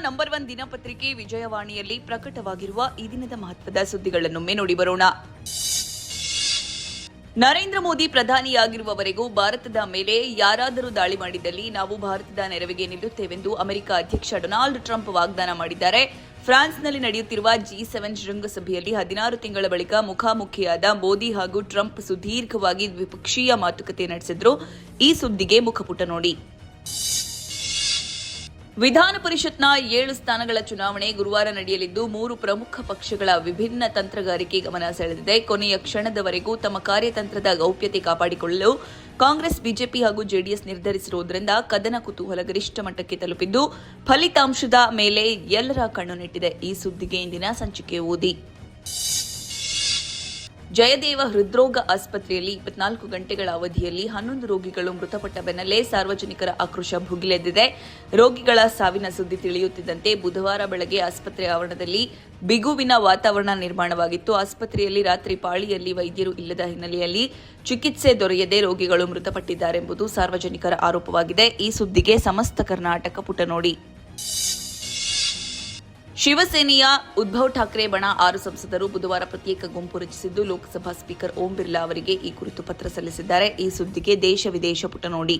Number 1 ದಿನಪತ್ರಿಕೆ ವಿಜಯವಾಣಿಯಲ್ಲಿ ಪ್ರಕಟವಾಗಿರುವ ಈ ದಿನದ ಮಹತ್ವದ ಸುದ್ದಿಗಳನ್ನೊಮ್ಮೆ ನೋಡಿ ಬರೋಣ. ನರೇಂದ್ರ ಮೋದಿ ಪ್ರಧಾನಿಯಾಗಿರುವವರೆಗೂ ಭಾರತದ ಮೇಲೆ ಯಾರಾದರೂ ದಾಳಿ ಮಾಡಿದಲ್ಲಿ ನಾವು ಭಾರತದ ನೆರವಿಗೆ ನಿಲ್ಲುತ್ತೇವೆಂದು ಅಮೆರಿಕ ಅಧ್ಯಕ್ಷ ಡೊನಾಲ್ಡ್ ಟ್ರಂಪ್ ವಾಗ್ದಾನ ಮಾಡಿದ್ದಾರೆ. ಫ್ರಾನ್ಸ್ನಲ್ಲಿ ನಡೆಯುತ್ತಿರುವ G7 ಶೃಂಗಸಭೆಯಲ್ಲಿ 16 ತಿಂಗಳ ಬಳಿಕ ಮುಖಾಮುಖಿಯಾದ ಮೋದಿ ಹಾಗೂ ಟ್ರಂಪ್ ಸುದೀರ್ಘವಾಗಿ ದ್ವಿಪಕ್ಷೀಯ ಮಾತುಕತೆ ನಡೆಸಿದ್ರು. ಈ ಸುದ್ದಿಗೆ ಮುಖಪುಟ ನೋಡಿ. ವಿಧಾನ ಪರಿಷತ್ನ 7 ಸ್ಥಾನಗಳ ಚುನಾವಣೆ ಗುರುವಾರ ನಡೆಯಲಿದ್ದು 3 ಪ್ರಮುಖ ಪಕ್ಷಗಳ ವಿಭಿನ್ನ ತಂತ್ರಗಾರಿಕೆ ಗಮನ ಸೆಳೆದಿದೆ. ಕೊನೆಯ ಕ್ಷಣದವರೆಗೂ ತಮ್ಮ ಕಾರ್ಯತಂತ್ರದ ಗೌಪ್ಯತೆ ಕಾಪಾಡಿಕೊಳ್ಳಲು ಕಾಂಗ್ರೆಸ್, ಬಿಜೆಪಿ ಹಾಗೂ ಜೆಡಿಎಸ್ ನಿರ್ಧರಿಸಿರುವುದರಿಂದ ಕದನ ಕುತೂಹಲ ಗರಿಷ್ಠ ಮಟ್ಟಕ್ಕೆ ತಲುಪಿದ್ದು ಫಲಿತಾಂಶದ ಮೇಲೆ ಎಲ್ಲರ ಕಣ್ಣು ನೆಟ್ಟಿದೆ. ಈ ಸುದ್ದಿಗೆ ಇಂದಿನ ಸಂಚಿಕೆ ಓದಿ. ಜಯದೇವ ಹೃದ್ರೋಗ ಆಸ್ಪತ್ರೆಯಲ್ಲಿ 24 ಗಂಟೆಗಳ ಅವಧಿಯಲ್ಲಿ 11 ರೋಗಿಗಳು ಮೃತಪಟ್ಟ ಬೆನ್ನಲ್ಲೇ ಸಾರ್ವಜನಿಕರ ಆಕ್ರೋಶ ಭುಗಿಲೆದ್ದಿದೆ. ರೋಗಿಗಳ ಸಾವಿನ ಸುದ್ದಿ ತಿಳಿಯುತ್ತಿದ್ದಂತೆ ಬುಧವಾರ ಬೆಳಗ್ಗೆ ಆಸ್ಪತ್ರೆ ಆವರಣದಲ್ಲಿ ಬಿಗುವಿನ ವಾತಾವರಣ ನಿರ್ಮಾಣವಾಗಿತ್ತು. ಆಸ್ಪತ್ರೆಯಲ್ಲಿ ರಾತ್ರಿ ಪಾಳಿಯಲ್ಲಿ ವೈದ್ಯರು ಇಲ್ಲದ ಹಿನ್ನೆಲೆಯಲ್ಲಿ ಚಿಕಿತ್ಸೆ ದೊರೆಯದೆ ರೋಗಿಗಳು ಮೃತಪಟ್ಟಿದ್ದಾರೆಂಬುದು ಸಾರ್ವಜನಿಕರ ಆರೋಪವಾಗಿದೆ. ಈ ಸುದ್ದಿಗೆ ಸಮಸ್ತ ಕರ್ನಾಟಕ ಪುಟ ನೋಡಿ. ಶಿವಸೇನೆಯ ಉದ್ಧವ್ ಠಾಕ್ರೆ ಬಣ 6 ಸಂಸದರು ಬುಧವಾರ ಪ್ರತ್ಯೇಕ ಗುಂಪು ರಚಿಸಿದ್ದು ಲೋಕಸಭಾ ಸ್ಪೀಕರ್ ಓಂ ಬಿರ್ಲಾ ಅವರಿಗೆ ಈ ಕುರಿತು ಪತ್ರ ಸಲ್ಲಿಸಿದ್ದಾರೆ. ಈ ಸುದ್ದಿಗೆ ದೇಶ ವಿದೇಶ ಪುಟ ನೋಡಿ.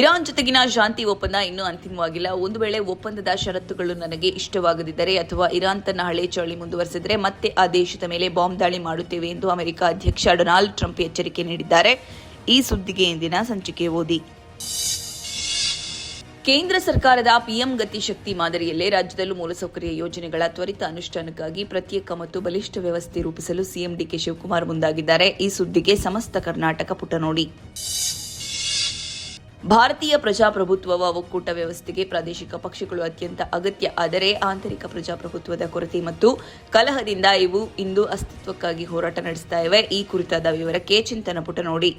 ಇರಾನ್ ಜೊತೆಗಿನ ಶಾಂತಿ ಒಪ್ಪಂದ ಇನ್ನೂ ಅಂತಿಮವಾಗಿಲ್ಲ. ಒಂದು ವೇಳೆ ಒಪ್ಪಂದದ ಷರತ್ತುಗಳು ನನಗೆ ಇಷ್ಟವಾಗದಿದ್ದರೆ ಅಥವಾ ಇರಾನ್ ತನ್ನ ಹಳೆ ಚಳಿ ಮುಂದುವರೆಸಿದರೆ ಮತ್ತೆ ಆ ದೇಶದ ಮೇಲೆ ಬಾಂಬ್ ದಾಳಿ ಮಾಡುತ್ತೇವೆ ಎಂದು ಅಮೆರಿಕ ಅಧ್ಯಕ್ಷ ಡೊನಾಲ್ಡ್ ಟ್ರಂಪ್ ಎಚ್ಚರಿಕೆ ನೀಡಿದ್ದಾರೆ. ಈ ಸುದ್ದಿಗೆ ಇಂದಿನ ಸಂಚಿಕೆ ಓದಿ. ಕೇಂದ್ರ ಸರ್ಕಾರದ ಪಿಎಂ ಗತಿ ಶಕ್ತಿ ಮಾದರಿಯಲ್ಲೇ ರಾಜ್ಯದಲ್ಲೂ ಮೂಲಸೌಕರ್ಯ ಯೋಜನೆಗಳ ತ್ವರಿತ ಅನುಷ್ಠಾನಕ್ಕಾಗಿ ಪ್ರತ್ಯೇಕ ಮತ್ತು ಬಲಿಷ್ಠ ವ್ಯವಸ್ಥೆ ರೂಪಿಸಲು ಸಿಎಂ ಡಿಕೆ ಶಿವಕುಮಾರ್ ಮುಂದಾಗಿದ್ದಾರೆ. ಈ ಸುದ್ದಿಗೆ ಸಮಸ್ತ ಕರ್ನಾಟಕ ಪುಟ ನೋಡಿ. ಭಾರತೀಯ ಪ್ರಜಾಪ್ರಭುತ್ವದ ಒಕ್ಕೂಟ ವ್ಯವಸ್ಥೆಗೆ ಪ್ರಾದೇಶಿಕ ಪಕ್ಷಗಳು ಅತ್ಯಂತ ಅಗತ್ಯ. ಆದರೆ ಆಂತರಿಕ ಪ್ರಜಾಪ್ರಭುತ್ವದ ಕೊರತೆ ಮತ್ತು ಕಲಹದಿಂದ ಇವು ಇಂದು ಅಸ್ತಿತ್ವಕ್ಕಾಗಿ ಹೋರಾಟ ನಡೆಸ್ತಾ ಇವೆ. ಈ ಕುರಿತಾದ ವಿವರಕ್ಕೆ ಚಿಂತನ ಪುಟ ನೋಡಿ.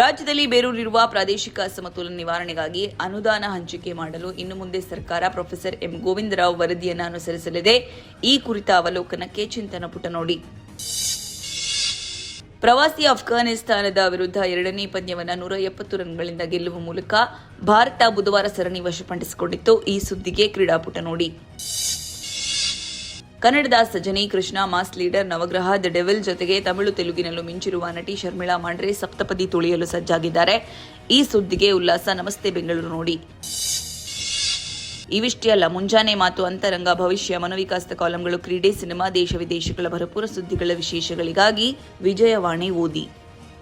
ರಾಜ್ಯದಲ್ಲಿ ಬೇರೂರಿರುವ ಪ್ರಾದೇಶಿಕ ಅಸಮತೋಲನ ನಿವಾರಣೆಗಾಗಿ ಅನುದಾನ ಹಂಚಿಕೆ ಮಾಡಲು ಇನ್ನು ಮುಂದೆ ಸರ್ಕಾರ ಪ್ರೊಫೆಸರ್ ಎಂ ಗೋವಿಂದರಾವ್ ವರದಿಯನ್ನು ಅನುಸರಿಸಲಿದೆ. ಈ ಕುರಿತ ಅವಲೋಕನಕ್ಕೆ ಚಿಂತನ ಪುಟ ನೋಡಿ. ಪ್ರವಾಸಿ ಅಫ್ಘಾನಿಸ್ತಾನದ ವಿರುದ್ಧ 2ನೇ ಪಂದ್ಯವನ್ನು 170 ರನ್ಗಳಿಂದ ಗೆಲ್ಲುವ ಮೂಲಕ ಭಾರತ ಬುಧವಾರ ಸರಣಿ ವಶಪಡಿಸಿಕೊಂಡಿತ್ತು. ಈ ಸುದ್ದಿಗೆ ಕ್ರೀಡಾಪುಟ ನೋಡಿ. ಕನ್ನಡದ Sajani Krishna, mass leader, Navagraha, the devil ಜೊತೆಗೆ ತಮಿಳು ತೆಲುಗಿನಲ್ಲೂ ಮಿಂಚಿರುವ ನಟಿ ಶರ್ಮಿಳಾ ಮಾಂಡ್ರೆ ಸಪ್ತಪದಿ ತುಳಿಯಲು ಸಜ್ಜಾಗಿದ್ದಾರೆ. ಈ ಸುದ್ದಿಗೆ ಉಲ್ಲಾಸ ನಮಸ್ತೆ ಬೆಂಗಳೂರು ನೋಡಿ. ಇವಿಷ್ಟೇ ಅಲ್ಲ, ಮುಂಜಾನೆ ಮಾತು, ಅಂತರಂಗ, ಭವಿಷ್ಯ, ಮನೋವಿಕಾಸದ ಕಾಲಂಗಳು, ಕ್ರೀಡೆ, ಸಿನಿಮಾ, ದೇಶ ವಿದೇಶಗಳ ಭರಪೂರ ಸುದ್ದಿಗಳ ವಿಶೇಷಗಳಿಗಾಗಿ ವಿಜಯವಾಣಿ ಓದಿ.